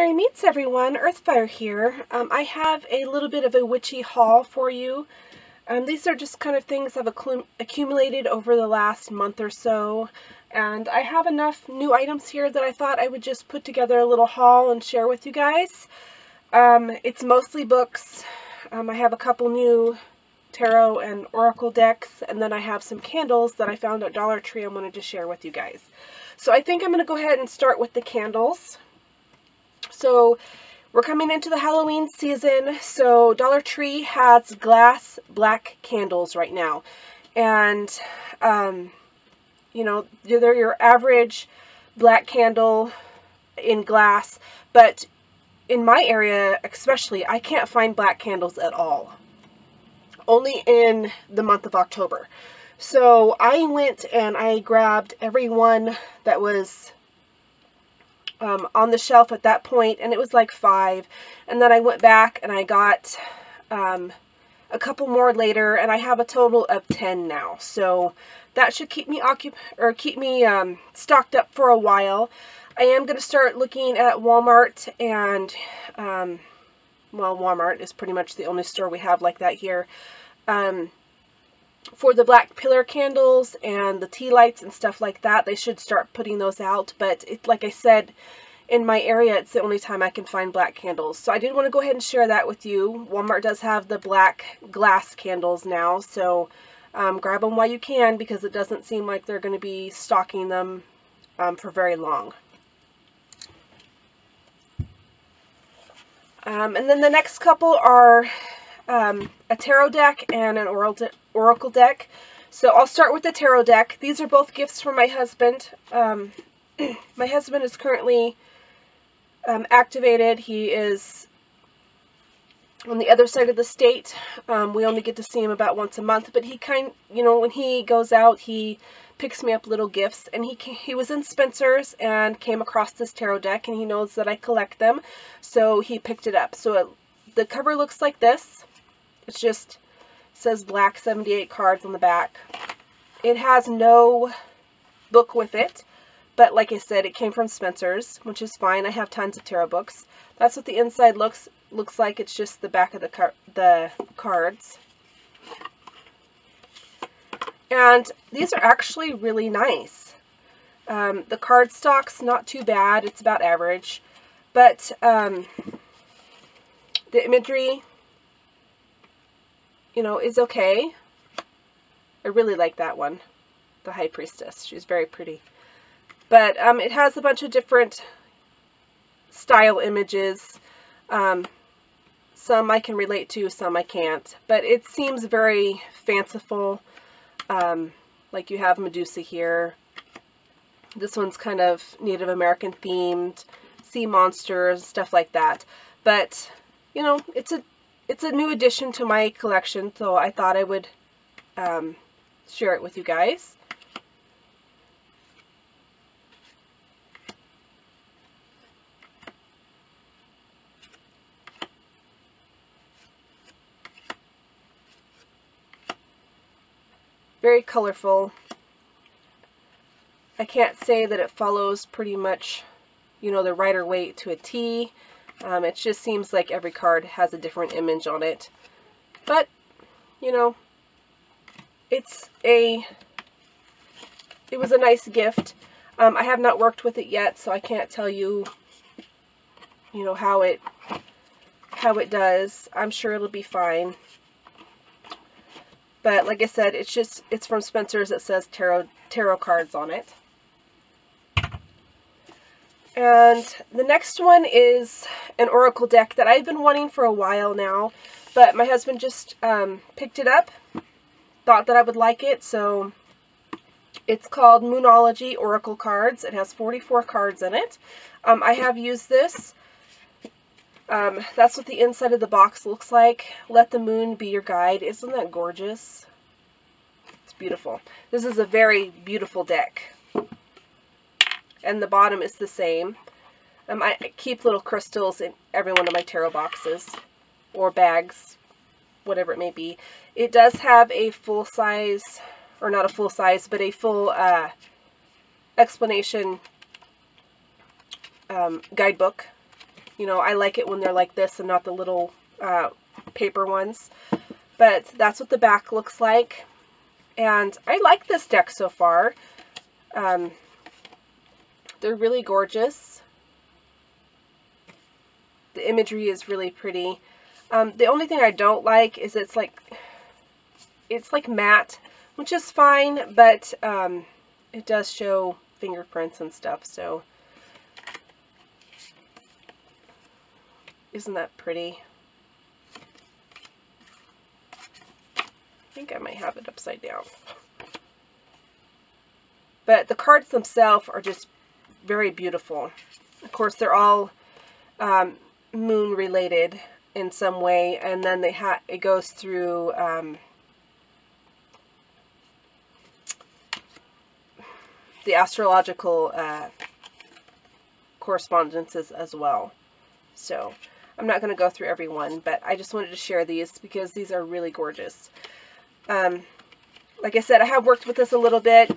Merry meets everyone, Earthfire here. I have a little bit of a witchy haul for you. These are just kind of things I've accumulated over the last month or so, and I have enough new items here that I thought I would just put together a little haul and share with you guys. It's mostly books. I have a couple new tarot and oracle decks, and then I have some candles that I found at Dollar Tree I wanted to share with you guys. So I think I'm going to go ahead and start with the candles. So we're coming into the Halloween season, so Dollar Tree has glass black candles right now. And, you know, they're your average black candle in glass, but in my area especially, I can't find black candles at all. Only in the month of October. So I went and I grabbed every one that was on the shelf at that point, and it was like 5, and then I went back and I got a couple more later, and I have a total of 10 now. So that should keep me stocked up for a while. I am going to start looking at Walmart, and well, Walmart is pretty much the only store we have like that here, for the black pillar candles and the tea lights and stuff like that. They should start putting those out, but like I said, in my area, it's the only time I can find black candles. So I did want to go ahead and share that with you. Walmart does have the black glass candles now, so grab them while you can, because it doesn't seem like they're going to be stocking them for very long. And then the next couple are a tarot deck and an oracle deck. So I'll start with the tarot deck. These are both gifts from my husband. My husband is currently activated. He is on the other side of the state. We only get to see him about once a month, but he when he goes out, he picks me up little gifts, and he was in Spencer's and came across this tarot deck, and he knows that I collect them, so he picked it up. So the cover looks like this. It's just says black 78 cards on the back. It has no book with it, but like I said, it came from Spencer's, which is fine. I have tons of tarot books. That's what the inside looks like. It's just the back of the cards. And these are actually really nice. The cardstock's not too bad. It's about average. But the imagery, is okay. I really like that one. The High Priestess. She's very pretty. But it has a bunch of different style images. Some I can relate to, some I can't. But it seems very fanciful. Like you have Medusa here. This one's kind of Native American themed, sea monsters, stuff like that. But it's a new addition to my collection, so I thought I would share it with you guys. Very colorful. I can't say that it follows pretty much, the Rider-Waite to a T. It just seems like every card has a different image on it. But, it was a nice gift. I have not worked with it yet, so I can't tell you, how it does. I'm sure it'll be fine. But like I said, it's from Spencer's. It says tarot cards on it. And the next one is an oracle deck that I've been wanting for a while now, but my husband just picked it up, thought that I would like it, so it's called Moonology Oracle Cards. It has 44 cards in it. I have used this. That's what the inside of the box looks like. Let the moon be your guide. Isn't that gorgeous? It's beautiful. This is a very beautiful deck. And the bottom is the same. I keep little crystals in every one of my tarot boxes. Or bags. Whatever it may be. It does have a full size, or not a full size, but a full explanation guidebook You know, I like it when they're like this and not the little paper ones. But that's what the back looks like. And I like this deck so far. They're really gorgeous. The imagery is really pretty. The only thing I don't like is it's like matte, which is fine, but it does show fingerprints and stuff, so isn't that pretty? I think I might have it upside down. But the cards themselves are just very beautiful. Of course, they're all moon related in some way, and then it goes through the astrological correspondences as well. So I'm not going to go through every one, but I just wanted to share these because these are really gorgeous. Like I said, I have worked with this a little bit.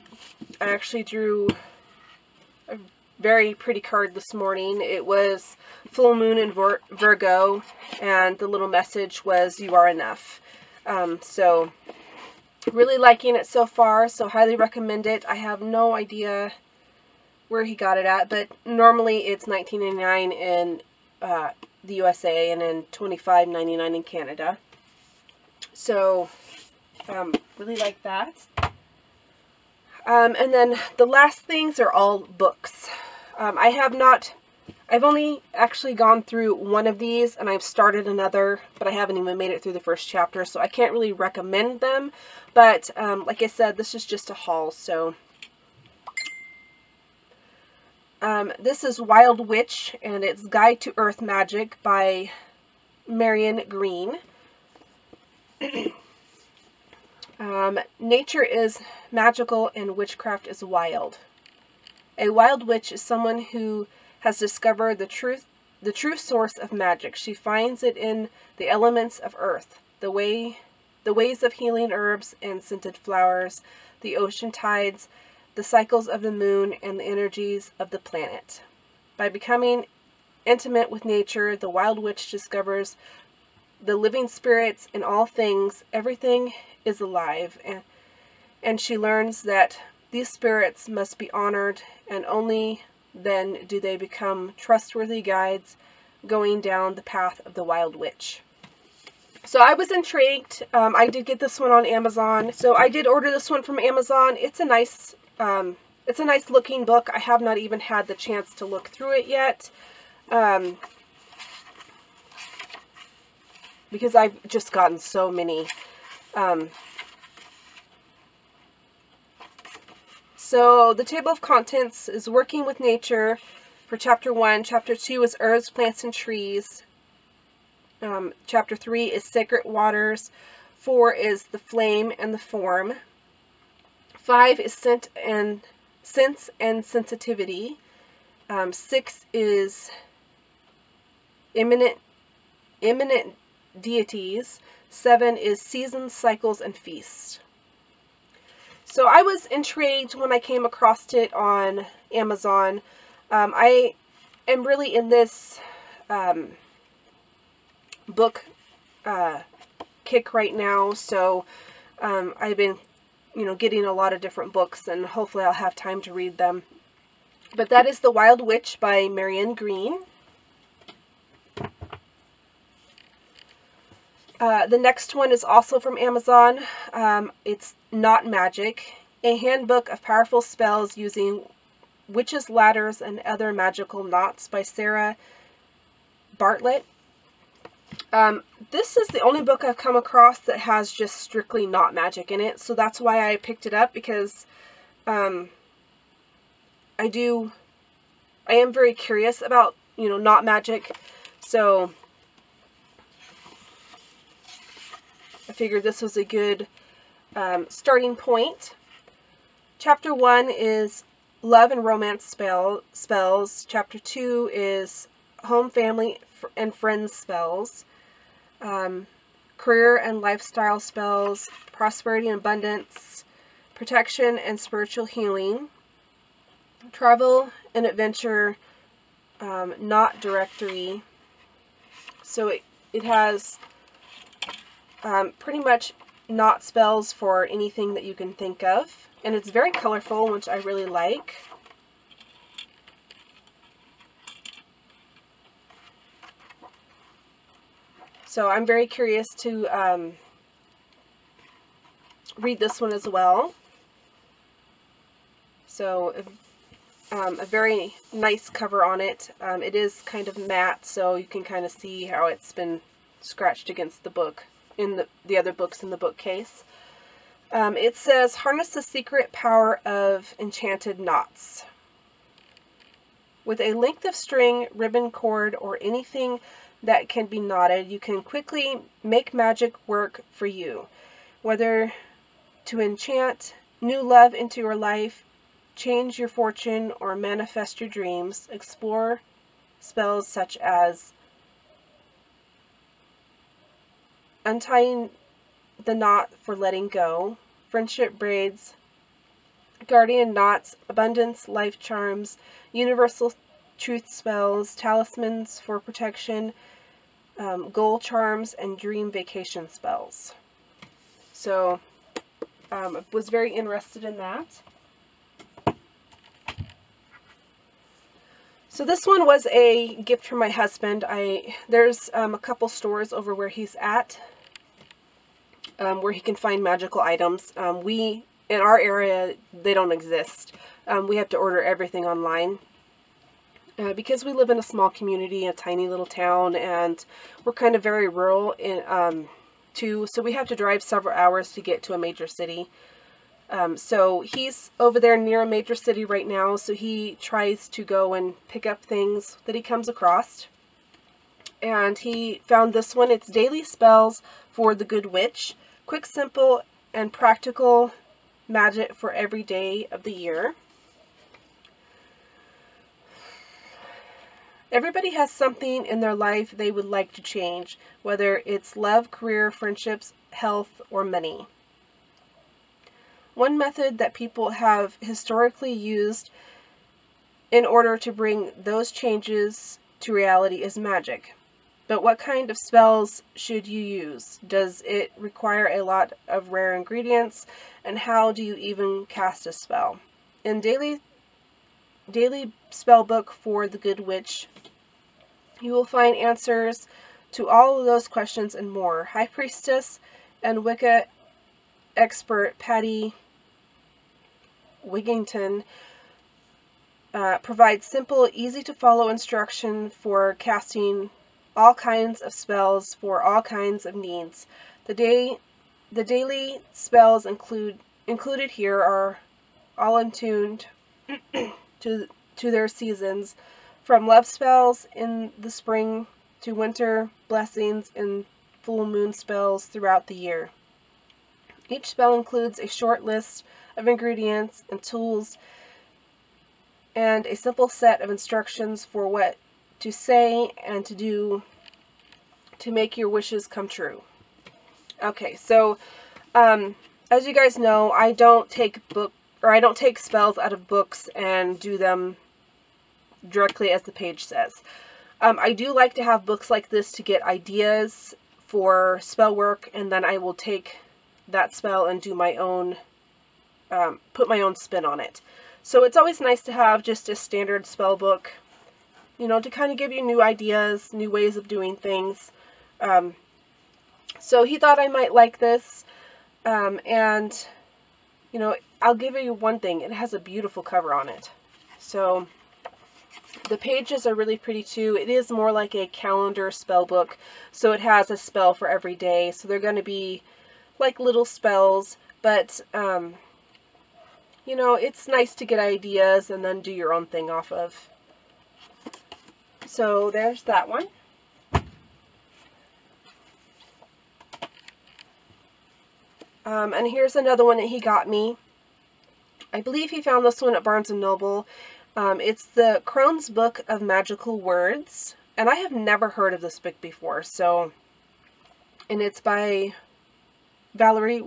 I actually drew a very pretty card this morning. It was full moon in Virgo, and the little message was, "You are enough." So really liking it so far, so highly recommend it. I have no idea where he got it at, but normally it's $19.99 in the USA and then $25.99 in Canada. So really like that. And then the last things are all books. I've only actually gone through one of these, and I've started another, but I haven't even made it through the first chapter, so I can't really recommend them. But like I said, this is just a haul, so this is Wild Witch, and it's Guide to Earth Magic by Marion Green. Nature is magical and witchcraft is wild. A wild witch is someone who has discovered the true source of magic. She finds it in the elements of earth, the ways of healing herbs and scented flowers, the ocean tides, the cycles of the moon, and the energies of the planet. By becoming intimate with nature, the wild witch discovers the living spirits in all things. Everything is alive, and she learns that these spirits must be honored, and only then do they become trustworthy guides going down the path of the wild witch. So I was intrigued. I did get this one on Amazon. So I did order this one from Amazon. It's a nice looking book. I have not even had the chance to look through it yet. Because I've just gotten so many. So the table of contents is Working with Nature for Chapter 1. Chapter 2 is Herbs, Plants, and Trees. Chapter 3 is Sacred Waters. 4 is The Flame and the Form. 5 is Sense and Sensitivity. 6 is Imminent Deities. 7 is Seasons, Cycles, and Feasts. So I was intrigued when I came across it on Amazon. I am really in this book kick right now, so I've been, getting a lot of different books, and hopefully I'll have time to read them. But that is The Wild Witch by Marion Green. The next one is also from Amazon. It's Not Magic, a handbook of powerful spells using witches' ladders and other magical knots by Sarah Bartlett. This is the only book I've come across that has just strictly not magic in it, so that's why I picked it up, because I am very curious about, not magic, so I figured this was a good starting point. Chapter 1 is Love and Romance spells. Chapter 2 is Home, Family, and Friends spells. Career and lifestyle spells. Prosperity and abundance. Protection and spiritual healing. Travel and adventure knot directory. So it has pretty much knot spells for anything that you can think of. And it's very colorful, which I really like. So I'm very curious to read this one as well. So a very nice cover on it. It is kind of matte, so you can kind of see how it's been scratched against the book in the other books in the bookcase. It says, harness the secret power of enchanted knots. With a length of string, ribbon, cord, or anything that can be knotted, you can quickly make magic work for you. Whether to enchant new love into your life, change your fortune, or manifest your dreams, explore spells such as untying the knot for letting go, friendship braids, guardian knots, abundance life charms, universal truth spells, talismans for protection, goal charms, and dream vacation spells. So I was very interested in that. So this one was a gift from my husband. There's a couple stores over where he's at where he can find magical items. In our area, they don't exist. We have to order everything online. Because we live in a small community, a tiny little town, and we're kind of very rural too, so we have to drive several hours to get to a major city. So he's over there near a major city right now, so he tries to go and pick up things that he comes across. And he found this one. It's Daily Spells for the Good Witch. Quick, simple, and practical magic for every day of the year. Everybody has something in their life they would like to change, whether it's love, career, friendships, health, or money. One method that people have historically used in order to bring those changes to reality is magic. But what kind of spells should you use? Does it require a lot of rare ingredients? And how do you even cast a spell? In Daily Spell Book for the Good Witch, you will find answers to all of those questions and more. High Priestess and Wicca expert Patty Wigington provides simple, easy-to-follow instruction for casting all kinds of spells for all kinds of needs. The daily spells included here are all attuned to their seasons, from love spells in the spring to winter blessings and full moon spells throughout the year. Each spell includes a short list of ingredients and tools and a simple set of instructions for what to say and to do to make your wishes come true. Okay, so as you guys know, I don't take spells out of books and do them directly as the page says. I do like to have books like this to get ideas for spell work, and then I will take that spell and do my own, put my own spin on it. So it's always nice to have just a standard spell book, you know, to kind of give you new ideas, new ways of doing things. So he thought I might like this, and, you know, I'll give you one thing. It has a beautiful cover on it. So the pages are really pretty too. It is more like a calendar spell book, so it has a spell for every day. So they're going to be like little spells, but, you know, it's nice to get ideas and then do your own thing off of. So there's that one. And here's another one that he got me. I believe he found this one at Barnes & Noble. It's the Crone's Book of Magical Words. And I have never heard of this book before. So, and it's by Valerie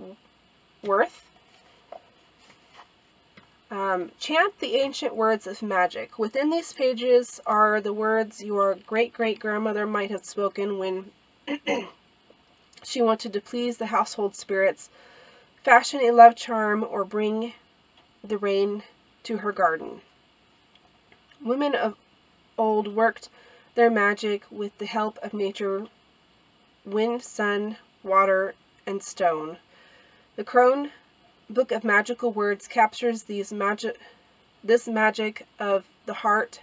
Worth. Chant the ancient words of magic. Within these pages are the words your great-great-grandmother might have spoken when she wanted to please the household spirits, fashion a love charm, or bring the rain to her garden. Women of old worked their magic with the help of nature, wind, sun, water, and stone. The Crone Book of Magical Words captures this magic of the heart,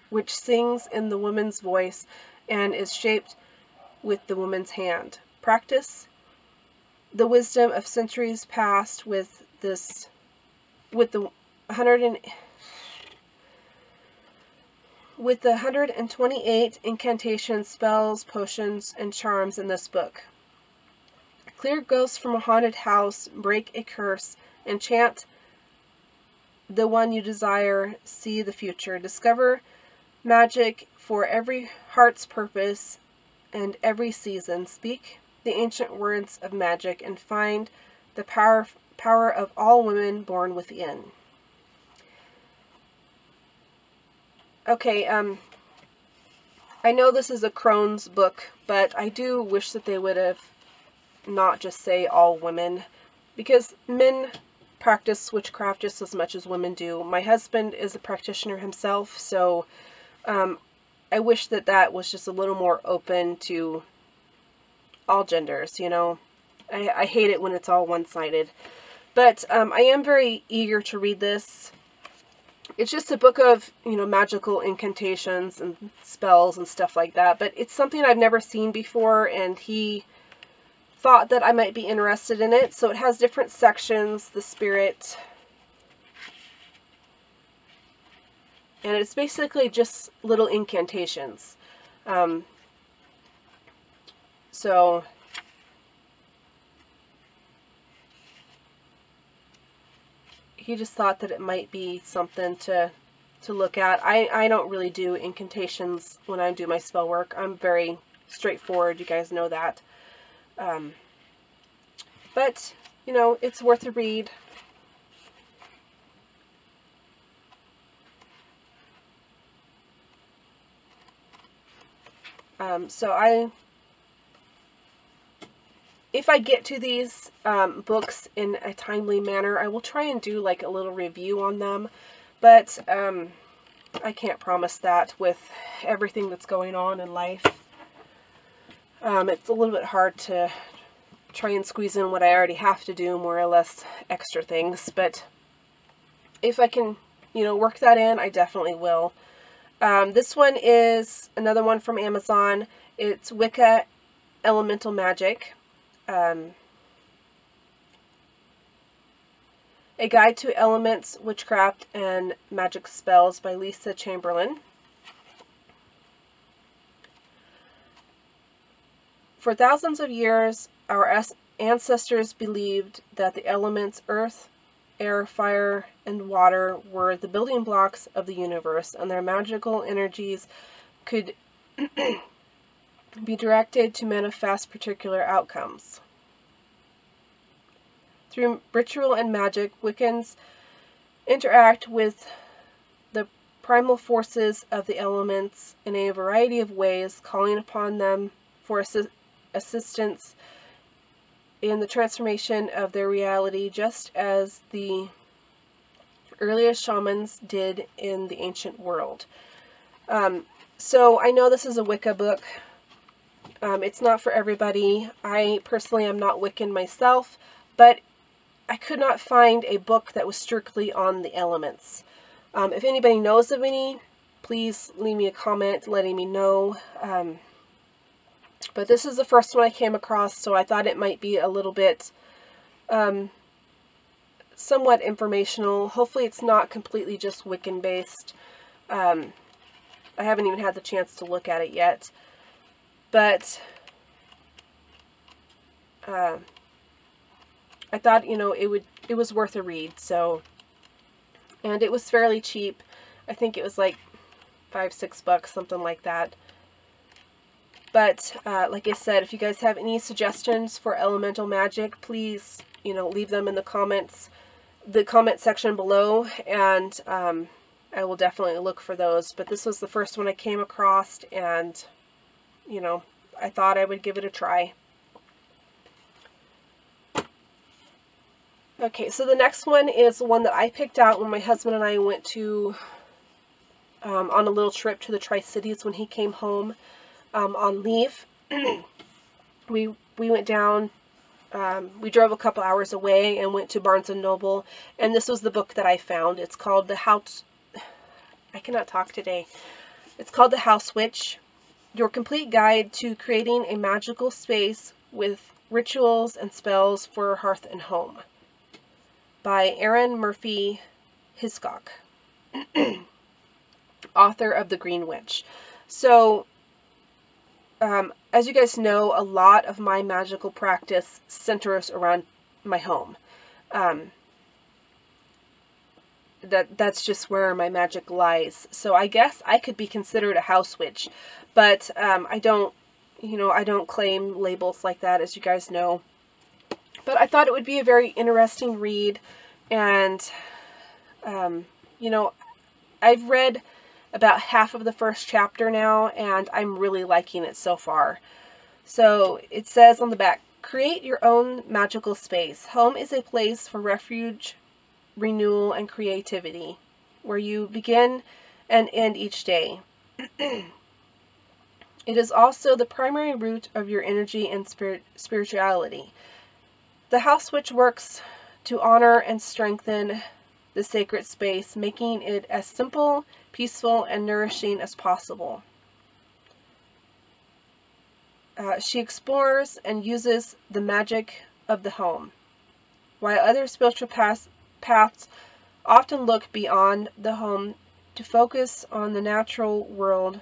which sings in the woman's voice and is shaped with the woman's hand. Practice the wisdom of centuries past with the 128 incantations, spells, potions, and charms in this book. Clear ghosts from a haunted house, break a curse, and chant the one you desire, see the future. Discover magic for every heart's purpose and every season. Speak the ancient words of magic and find the power of all women born within. Okay, I know this is a Crone's book, but I do wish that they would have not just say all women, because men practice witchcraft just as much as women do. My husband is a practitioner himself, so I wish that that was just a little more open to all genders, you know. I hate it when it's all one-sided. But I am very eager to read this. It's just a book of, you know, magical incantations and spells and stuff like that, but it's something I've never seen before, and he thought that I might be interested in it. So it has different sections, the spirit, and it's basically just little incantations. So he just thought that it might be something to look at. I don't really do incantations when I do my spell work. I'm very straightforward, you guys know that. But, you know, it's worth a read. So if I get to these books in a timely manner, I will try and do like a little review on them, but I can't promise that with everything that's going on in life. It's a little bit hard to try and squeeze in what I already have to do, more or less extra things, but if I can, you know, work that in, I definitely will. This one is another one from Amazon. It's Wicca Elemental Magic. A Guide to Elements, Witchcraft, and Magic Spells by Lisa Chamberlain. For thousands of years, our ancestors believed that the elements earth, air, fire, and water were the building blocks of the universe, and their magical energies could be directed to manifest particular outcomes. Through ritual and magic, Wiccans interact with the primal forces of the elements in a variety of ways, calling upon them for assistance in the transformation of their reality, just as the earliest shamans did in the ancient world. So I know this is a Wicca book. It's not for everybody. I personally am not Wiccan myself, but I could not find a book that was strictly on the elements. If anybody knows of any, please leave me a comment letting me know. But this is the first one I came across, so I thought it might be a little bit somewhat informational. Hopefully it's not completely just Wiccan based. I haven't even had the chance to look at it yet. But I thought, you know, it was worth a read. So, and it was fairly cheap. I think it was like $5-6, something like that. But like I said, if you guys have any suggestions for elemental magic, please, you know, leave them in the comments. the comment section below, and I will definitely look for those. But this was the first one I came across, and, you know, I thought I would give it a try. Okay, so the next one is one that I picked out when my husband and I went to, on a little trip to the Tri-Cities when he came home on leave. We went down, we drove a couple hours away and went to Barnes & Noble, and this was the book that I found. It's called I cannot talk today. It's called The House Witch, Your Complete Guide to Creating a Magical Space with Rituals and Spells for Hearth and Home, by Erin Murphy Hiscock, author of The Green Witch. So, as you guys know, a lot of my magical practice centers around my home. That's just where my magic lies. So I guess I could be considered a house witch, but I don't claim labels like that, as you guys know. But I thought it would be a very interesting read, and you know, I've read about half of the first chapter now, and I'm really liking it so far. So it says on the back, create your own magical space. Home is a place for refuge, renewal, and creativity, where you begin and end each day. It is also the primary root of your energy and spirituality. The house witch works to honor and strengthen the sacred space, making it as simple, peaceful, and nourishing as possible. She explores and uses the magic of the home. While other spiritual paths often look beyond the home to focus on the natural world,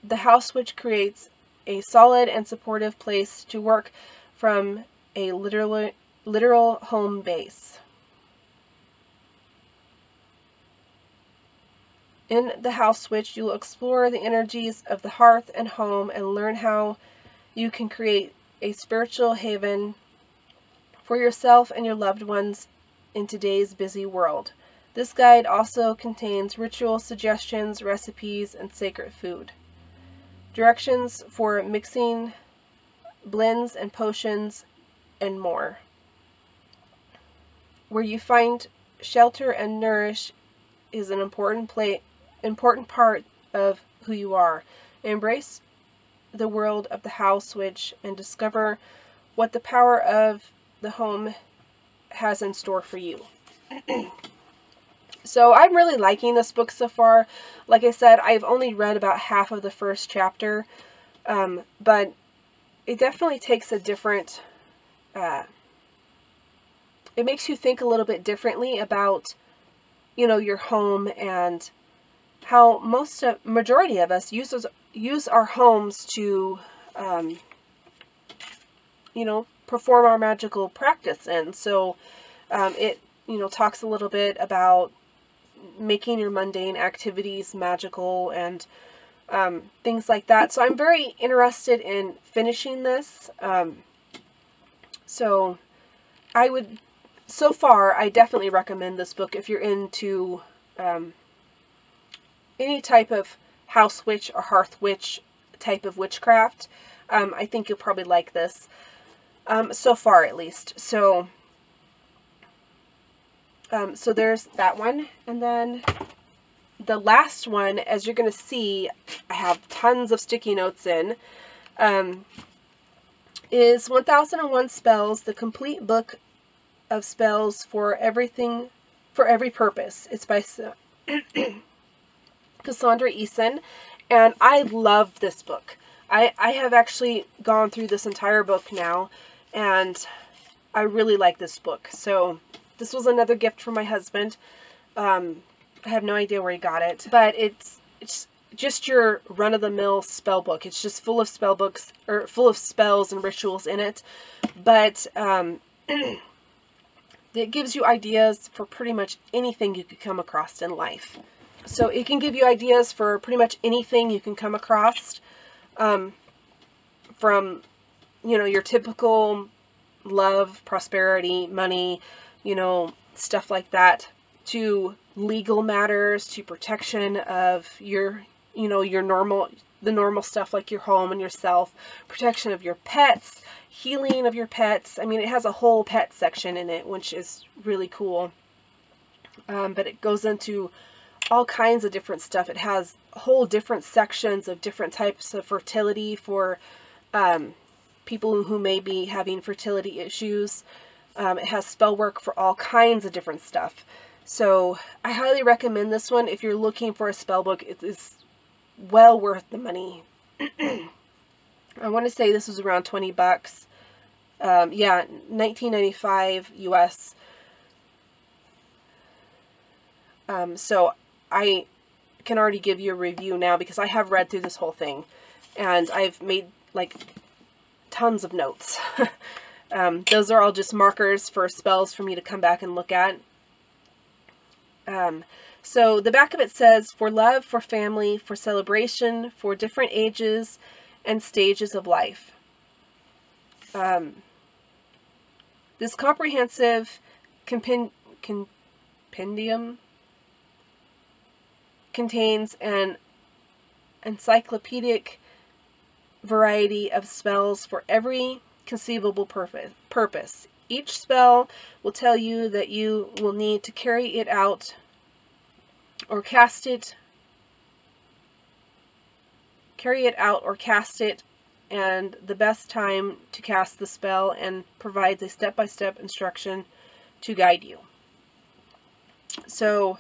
the house witch creates a solid and supportive place to work from a literal home base. In the house witch, you'll explore the energies of the hearth and home and learn how you can create a spiritual haven for yourself and your loved ones in today's busy world. This guide also contains ritual suggestions, recipes, and sacred food. Directions for mixing blends and potions, and more. Where you find shelter and nourish is an important part of who you are. Embrace the world of the house witch and discover what the power of the home has in store for you. So I'm really liking this book so far. Like I said, I've only read about half of the first chapter, but it definitely takes a different, it makes you think a little bit differently about, you know, your home, and how majority of us use our homes to, you know, perform our magical practice in. So it, you know, talks a little bit about making your mundane activities magical and things like that. So I'm very interested in finishing this. So so far, I definitely recommend this book if you're into any type of house witch or hearth witch type of witchcraft. I think you'll probably like this, so far at least. So so there's that one, and then the last one, as you're going to see, I have tons of sticky notes in, is 1001 Spells, the complete book of spells for every purpose. It's by Cassandra Eason, and I love this book. I have actually gone through this entire book now, and I really like this book. So this was another gift from my husband. I have no idea where he got it, but it's just your run-of-the-mill spell book. It's just full of spell books, or full of spells and rituals in it, but it gives you ideas for pretty much anything you could come across in life. So it can give you ideas for pretty much anything you can come across, from, you know, your typical love, prosperity, money, you know, stuff like that, to legal matters, to protection of your, you know, the normal stuff like your home and yourself, protection of your pets, healing of your pets. I mean, it has a whole pet section in it, which is really cool. But it goes into all kinds of different stuff. It has whole different sections of different types of fertility for people who may be having fertility issues. It has spell work for all kinds of different stuff. So I highly recommend this one if you're looking for a spell book. It is well worth the money. I want to say this was around 20 bucks. Yeah, $19.95 US. So I can already give you a review now because I have read through this whole thing and I've made like tons of notes. Those are all just markers for spells for me to come back and look at. So the back of it says, for love, for family, for celebration, for different ages and stages of life. This comprehensive compendium contains an encyclopedic variety of spells for every conceivable purpose. Each spell will tell you that you will need to carry it out or cast it, and the best time to cast the spell, and provides a step-by-step instruction to guide you. So,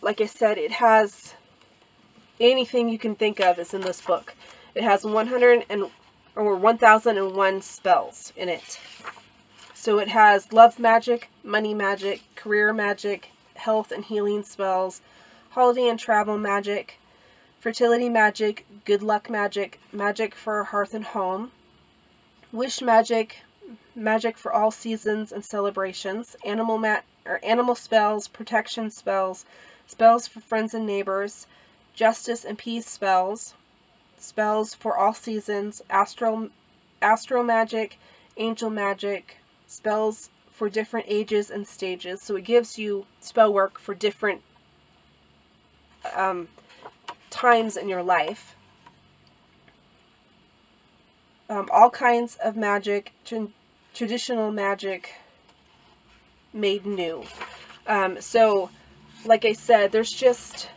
like I said, it has anything you can think of is in this book. It has 1001 spells in it. So it has love magic, money magic, career magic, health and healing spells, holiday and travel magic, fertility magic, good luck magic, magic for hearth and home, wish magic, magic for all seasons and celebrations, animal spells, protection spells, spells for friends and neighbors, justice and peace spells, spells for all seasons, astro magic, angel magic, spells for different ages and stages. So it gives you spell work for different times in your life. All kinds of magic, traditional magic made new. So, like I said, there's just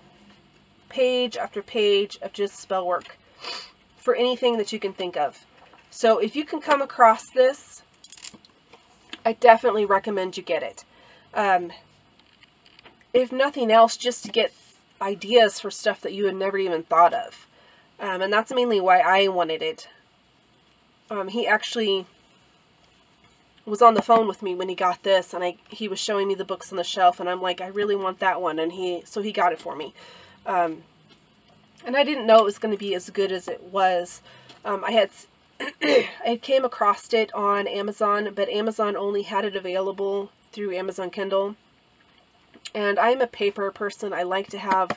page after page of just spell work for anything that you can think of. So if you can come across this, I definitely recommend you get it. If nothing else, just to get ideas for stuff that you had never even thought of. And that's mainly why I wanted it. He actually was on the phone with me when he got this, and he was showing me the books on the shelf, and I'm like, I really want that one, and so he got it for me. And I didn't know it was going to be as good as it was. I came across it on Amazon, but Amazon only had it available through Amazon Kindle. And I'm a paper person. I like to have,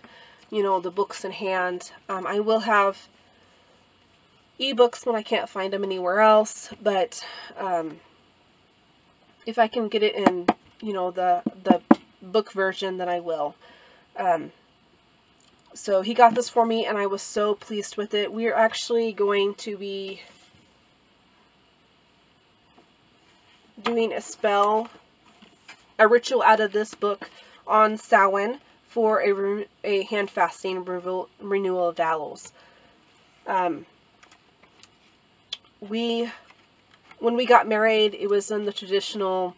you know, the books in hand. I will have ebooks when I can't find them anywhere else, but if I can get it in, you know, the book version, then I will. So he got this for me, and I was so pleased with it. We're actually going to be doing a ritual out of this book on Samhain for a hand fasting renewal of vows. When we got married, it was in the traditional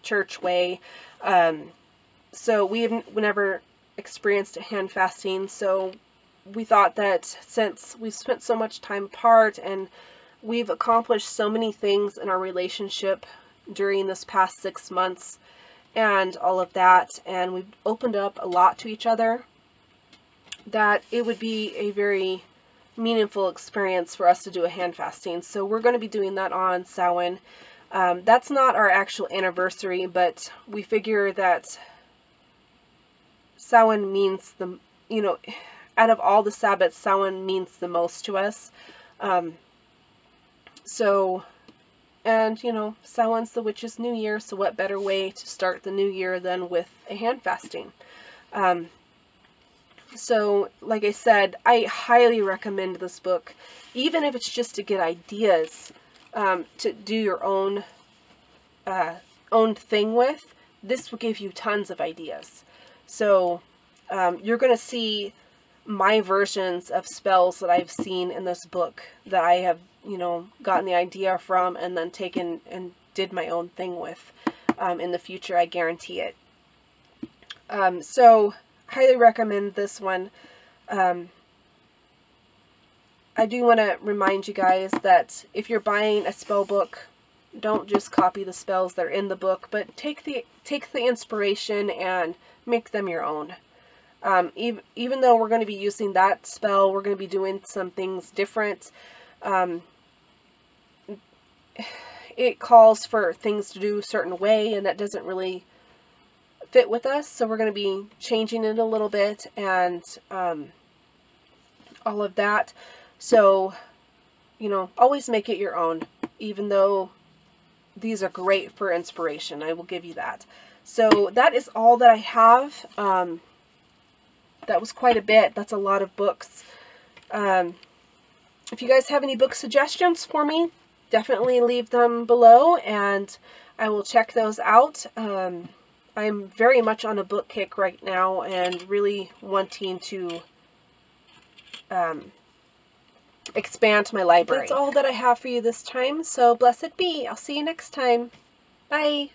church way. So we've never experienced a hand fasting, so we thought that since we've spent so much time apart and we've accomplished so many things in our relationship during this past 6 months and all of that, and we've opened up a lot to each other, that it would be a very meaningful experience for us to do a hand fasting. So we're going to be doing that on Samhain. That's not our actual anniversary, but we figure that Samhain means the, you know, out of all the Sabbats, Samhain means the most to us. So And, you know, Samhain's the witch's new year, so what better way to start the new year than with a hand fasting? So, like I said, I highly recommend this book, even if it's just to get ideas to do your own thing with. This will give you tons of ideas. So, you're going to see my versions of spells that I've seen in this book that I have, you know, gotten the idea from and then taken and did my own thing with in the future. I guarantee it. So, highly recommend this one. I do want to remind you guys that if you're buying a spell book, don't just copy the spells that are in the book, but take the inspiration and make them your own. Even though we're going to be using that spell, we're going to be doing some things different. It calls for things to do a certain way, and that doesn't really fit with us, so we're going to be changing it a little bit and all of that. So, you know, always make it your own, even though these are great for inspiration. I will give you that. So that is all that I have. That was quite a bit. That's a lot of books. If you guys have any book suggestions for me, definitely leave them below and I will check those out. I'm very much on a book kick right now and really wanting to expand my library. That's all that I have for you this time, so blessed be. I'll see you next time. Bye.